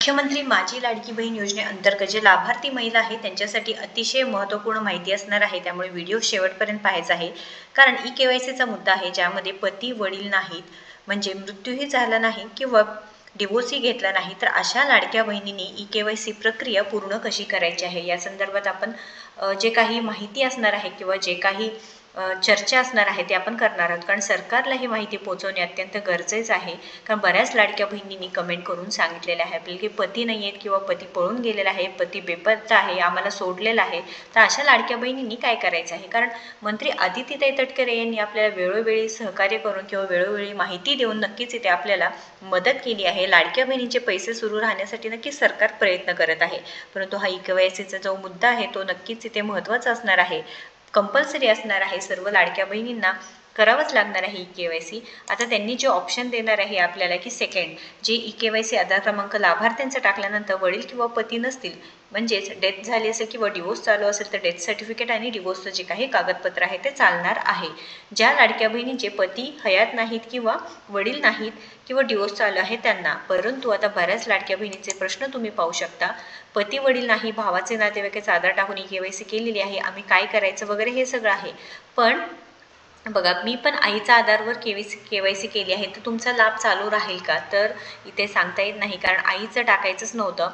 मुख्यमंत्री माझी लाडकी बहीण योजनेअंतर्गत जे लाभार्थी महिला आहेत त्यांच्यासाठी अतिशय महत्त्वपूर्ण माहिती असणार आहे, त्यामुळे व्हिडिओ शेवटपर्यंत पाहायचा आहे. कारण ई-के-वाय-सीचा मुद्दा आहे ज्यामध्ये पती वडील नाहीत, म्हणजे मृत्यूही झाला नाही किंवा डिवोर्सही घेतला नाही, तर अशा लाडक्या बहिणींनी ई-के-वाय-सी प्रक्रिया पूर्ण कशी करायची आहे या संदर्भात आपण जे काही माहिती असणार आहे किंवा जे काही चर्चा असणार आहे ते आपण करणार आहोत. कारण सरकारला ही माहिती पोहोचवणे अत्यंत गरजेचं आहे. कारण बऱ्याच लाडक्या बहिणींनी कमेंट करून सांगितलेलं आहे आपल्याला की पती नाही आहेत किंवा पती पळून गेलेला आहे, पती बेपत्ता आहे, आम्हाला सोडलेला आहे. तर अशा लाडक्या बहिणींनी काय करायचं आहे? कारण मंत्री आदित्यताई तटकरे यांनी आपल्याला वेळोवेळी सहकार्य करून किंवा वेळोवेळी माहिती देऊन नक्कीच इथे आपल्याला मदत केली आहे. लाडक्या बहिणींचे पैसे सुरू राहण्यासाठी नक्कीच सरकार प्रयत्न करत आहे. परंतु हा ई-के-वाय-सीचा जो मुद्दा आहे तो नक्कीच इथे महत्त्वाचा असणार आहे, कंपल्सरी असणार आहे. सर्व लाडक्या बहिणींना करावंच लागणार आहे ई-के-वाय-सी. आता त्यांनी जे ऑप्शन देणार आहे आपल्याला की सेकंड जे ई-के-वाय-सी आधार क्रमांक लाभार्थ्यांचा टाकल्यानंतर वडील किंवा पती नसतील, म्हणजेच डेथ झाली असेल किंवा डिवोर्स चालू असेल तर डेथ सर्टिफिकेट आणि डिवोर्सचं जे काही कागदपत्र आहे ते चालणार आहे. ज्या लाडक्या बहिणींचे पती हयात नाहीत किंवा वडील नाहीत किंवा डिवोर्स चालू आहे त्यांना. परंतु आता बऱ्याच लाडक्या बहिणीचे प्रश्न तुम्ही पाहू शकता, पती वडील नाही, भावाचे नातेवाईकाचा आधार टाकून ई-के-वाय-सी केलेली आहे, आम्ही काय करायचं वगैरे हे सगळं आहे. पण बघा, मी पण आईचा आधारवर के-वाय-सी केली आहे, तर तुमचा लाभ चालू राहील का? तर इथे सांगता येत नाही, कारण आईचं टाकायचंच नव्हतं,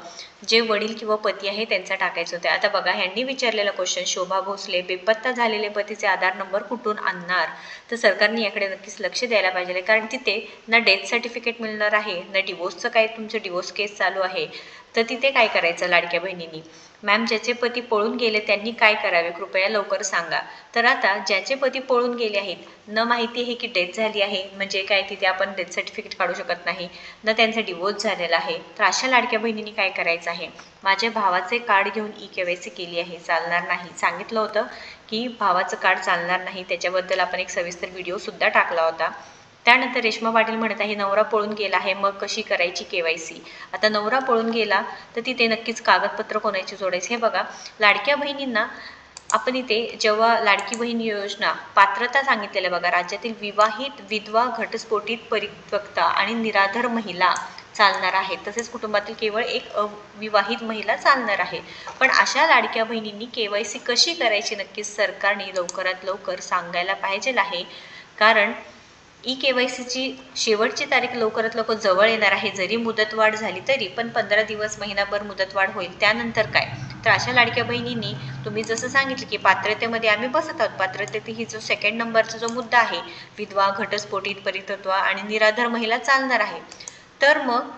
जे वडील किंवा पती आहे त्यांचं टाकायचं होतं. आता बघा, ह्यांनी विचारलेला क्वेश्चन, शोभा भोसले, बेपत्ता झालेले पतीचे आधार नंबर कुठून आणणार? तर सरकारने याकडे नक्कीच लक्ष द्यायला पाहिजे, कारण तिथे ना डेथ सर्टिफिकेट मिळणार आहे, ना डिवोर्सचं काय तुमचं डिवोर्स केस चालू आहे. तर तिथे काय करायचं लाडक्या बहिणींनी? मॅम, ज्याचे पती पळून गेले त्यांनी काय करावे कृपया लवकर सांगा. तर आता ज्याचे पती पळून गेले आहेत, न माहिती आहे की डेथ झाली आहे, म्हणजे काय तिथे आपण डेथ सर्टिफिकेट काढू शकत नाही, न त्यांचा डिवोर्स झालेला आहे, तर अशा लाडक्या बहिणींनी काय करायचं आहे? माझ्या भावाचे कार्ड घेऊन ई-के-वाय-सी केली आहे, चालणार नाही. सांगितलं होतं की भावाचं कार्ड चालणार नाही, त्याच्याबद्दल आपण एक सविस्तर व्हिडिओसुद्धा टाकला होता. त्यानंतर रेश्मा पाटील म्हणत आहे नवरा पळून गेला आहे, मग कशी करायची के-वाय-सी? आता नवरा पळून गेला तर तिथे नक्कीच कागदपत्र कोणाची जोडायची? हे बघा, लाडक्या बहिणींना आपण इथे जेव्हा लाडकी बहीण योजना पात्रता सांगितलेलं बघा, राज्यातील विवाहित, विधवा, घटस्फोटित, परित्यक्ता आणि निराधार महिला चालणार आहे, तसेच कुटुंबातील केवळ एक अविवाहित महिला चालणार आहे. पण अशा लाडक्या बहिणींनी के-वाय-सी कशी करायची नक्कीच सरकारने लवकरात लवकर सांगायला पाहिजे आहे. कारण ई-के-वाय-सीची शेवटची तारीख लवकरात लवकर जवळ येणार आहे. जरी मुदतवाढ झाली तरी पण 15 दिवस, महिनाभर मुदतवाढ होईल, त्यानंतर काय? तर अशा लाडक्या बहिणींनी तुम्ही जसं सांगितलं की पात्रतेमध्ये आम्ही बसत आहोत, पात्रतेत ही जो सेकंड नंबरचा जो मुद्दा आहे, विधवा, घटस्फोटित, परित्यक्ता आणि निराधार महिला चालणार आहे. तर मग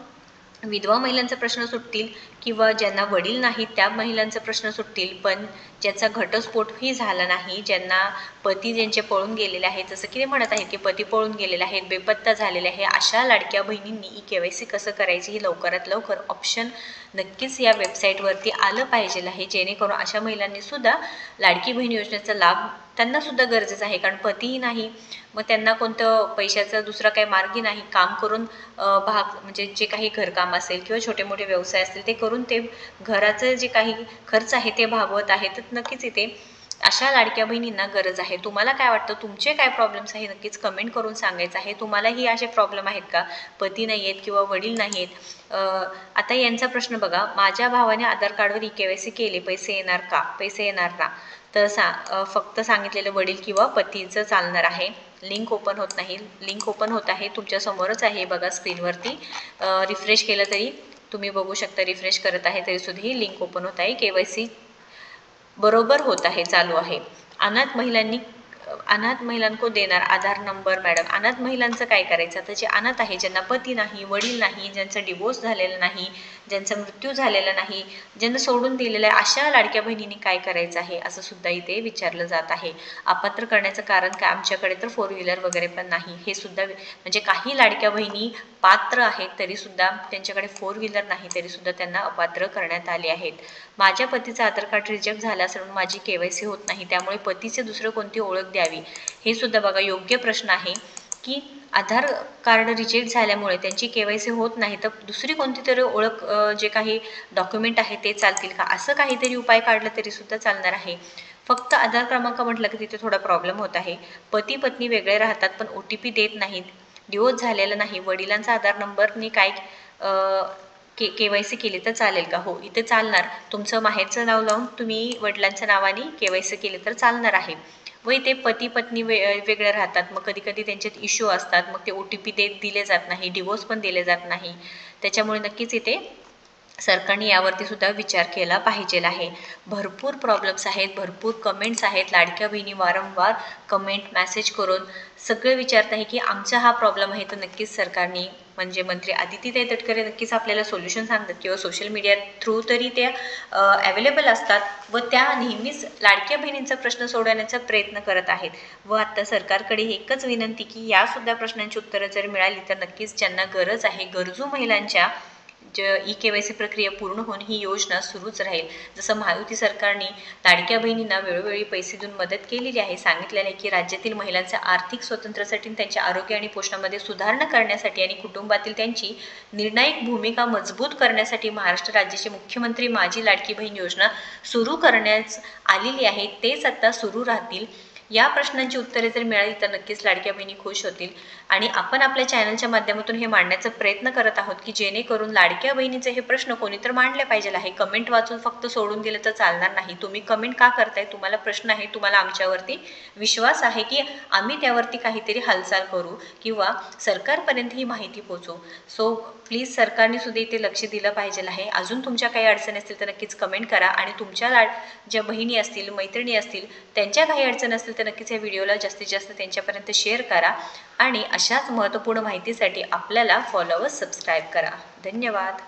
विधवा महिलांचे प्रश्न सुटतील किंवा ज्यांना वडील नाहीत त्या महिलांचे प्रश्न सुटतील. पण ज्याचा घटस्फोटही झाला नाही, ज्यांना पती ज्यांचे पळून गेलेले आहेत, जसं की ते म्हणत आहेत की पती पळून गेलेले आहेत, बेपत्ता झालेले आहे, अशा लाडक्या बहिणींनी ई-के-वाय-सी कसं करायची ही लवकरात लवकर ऑप्शन नक्कीच या वेबसाईटवरती आलं पाहिजे आहे, जेणेकरून अशा महिलांनी सुद्धा लाडकी बहीण योजनेचा लाभ त्यांना सुद्धा गरजेचं आहे. कारण पतीही नाही, मग त्यांना कोणतं पैशाचा दुसरा काही मार्गी नाही, काम करून भाग म्हणजे जे काही घरकाम असेल किंवा छोटे मोठे व्यवसाय असतील ते करून ते घराचं जे काही खर्च आहे ते भागवत आहे. तर नक्कीच इथे अशा लाडक्या बहिणींना गरज आहे. तुम्हाला काय वाटतं? तुमचे काय प्रॉब्लेम्स आहे नक्कीच कमेंट करून सांगायचं आहे. तुम्हालाही असे प्रॉब्लेम आहेत का? पती नाही आहेत किंवा वडील नाही आहेत. आता यांचा प्रश्न बघा, माझ्या भावाने आधार कार्डवर ई-के-वाय-सी केले, पैसे येणार का? पैसे येणार ना? तर फक्त सांगितलेलं वडील किंवा पतीचं चालणार आहे. लिंक ओपन होत नाही, लिंक ओपन होत आहे तुमच्यासमोरच आहे बघा स्क्रीनवरती. रिफ्रेश केलं तरी तुम्ही बघू शकता, रिफ्रेश करत आहे तरी सुद्धा ही लिंक ओपन होत आहे. के-वाय-सी बरोबर होत आहे, चालू आहे. अनाथ महिलांको देणार आधार नंबर. मॅडम, अनाथ महिलांचं काय करायचं? तर जे अनाथ आहे, ज्यांना पती नाही, वडील नाही, ज्यांचा डिवोर्स झालेला नाही, ज्यांचा मृत्यू झालेला नाही, ज्यांना सोडून दिलेलं आहे, अशा लाडक्या बहिणींनी काय करायचं आहे असं सुद्धा इथे विचारलं जात आहे. अपात्र करण्याचं कारण काय? आमच्याकडे तर 4 व्हीलर वगैरे पण नाही. हे सुद्धा म्हणजे काही लाडक्या बहिणी पात्र आहेत तरीसुद्धा त्यांच्याकडे 4 व्हीलर नाही, तरीसुद्धा त्यांना अपात्र करण्यात आले आहेत. माझ्या पतीचं आधार कार्ड रिजेक्ट झालं असून माझी के-वाय-सी होत नाही, त्यामुळे पतीचे दुसरं कोणती ओळख द्यावी? हे सुद्धा बघा योग्य प्रश्न आहे की आधार कार्ड रिजेक्ट झाल्यामुळे त्यांची के-वाय-सी होत नाही, तर दुसरी कोणती तरी ओळख जे काही डॉक्युमेंट आहे ते चालतील का? असं काहीतरी उपाय काढला तरी सुद्धा चालणार आहे. फक्त आधार क्रमांक म्हटलं की तिथे थोडा प्रॉब्लेम होत आहे. पती पत्नी वेगळे राहतात पण OTP देत नाहीत, डिवोर्स झालेला नाही, वडिलांचा आधार नंबरनी काय KYC केली तर चालेल का? हो, इथे चालणार. तुमचं माहेरचं नाव लावून तुम्ही वडिलांच्या नावाने KYC केले तर चालणार आहे. व इथे पती पत्नी वेगळे राहतात, मग कधी कधी त्यांच्यात इश्यू असतात, मग ते OTP दिले जात नाही, डिवोर्स पण दिले जात नाही. त्याच्यामुळे नक्कीच इथे सरकारने यावरती सुद्धा विचार केला पाहिजे आहे. भरपूर प्रॉब्लेम्स आहेत, भरपूर कमेंट्स आहेत. लाडक्या बहिणी वारंवार कमेंट मेसेज करून सगळे विचारत आहे की आमचा हा प्रॉब्लेम आहे, तर नक्कीच सरकारने म्हणजे मंत्री आदितीताई तटकरे नक्कीच आपल्याला सोल्युशन सांगतात किंवा सोशल मीडिया थ्रू तरी त्या अवेलेबल असतात व त्या नेहमीच लाडक्या बहिणींचा प्रश्न सोडवण्याचा प्रयत्न करत आहेत. व आता सरकारकडे एकच विनंती की यासुद्धा प्रश्नांची उत्तरं जर मिळाली तर नक्कीच ज्यांना गरज आहे, गरजू महिलांच्या KYC प्रक्रिया पूर्ण होऊन ही योजना सुरूच राहील. जसं महायुती सरकारने लाडक्या बहिणींना वेळोवेळी पैसे देऊन मदत केलेली आहे, सांगितलेलं आहे की राज्यातील महिलांच्या आर्थिक स्वातंत्र्यासाठी, त्यांच्या आरोग्य आणि पोषणामध्ये सुधारणा करण्यासाठी आणि कुटुंबातील त्यांची निर्णायक भूमिका मजबूत करण्यासाठी महाराष्ट्र राज्याचे मुख्यमंत्री माझी लाडकी बहीण योजना सुरू करण्यात आलेली आहे. तेच आता सुरू राहतील. या प्रश्नांची उत्तरे जर मिळाली तर नक्कीच लाडक्या बहिणी खुश होतील. आणि आपण आपल्या चॅनलच्या माध्यमातून हे मांडण्याचा प्रयत्न करत आहोत की जेणेकरून लाडक्या बहिणीचे हे प्रश्न कोणी तर मांडले पाहिजे आहे. कमेंट वाचून फक्त सोडून दिलं तर चालणार नाही. तुम्ही कमेंट का करताय? तुम्हाला प्रश्न आहे, तुम्हाला आमच्यावरती विश्वास आहे की आम्ही त्यावरती काहीतरी हालचाल करू किंवा सरकारपर्यंत ही माहिती पोहोचू. सो प्लीज सरकारने सुद्धा इथे लक्ष दिलं पाहिजे आहे. अजून तुमच्या काही अडचणी असतील तर नक्कीच कमेंट करा आणि तुमच्या ज्या बहिणी असतील, मैत्रिणी असतील, त्यांच्या काही अडचणी असतील तर नक्कीच या व्हिडिओला जास्तीत जास्त त्यांच्यापर्यंत शेअर करा आणि अशाच महत्त्वपूर्ण माहितीसाठी आपल्याला फॉलो व सबस्क्राईब करा. धन्यवाद.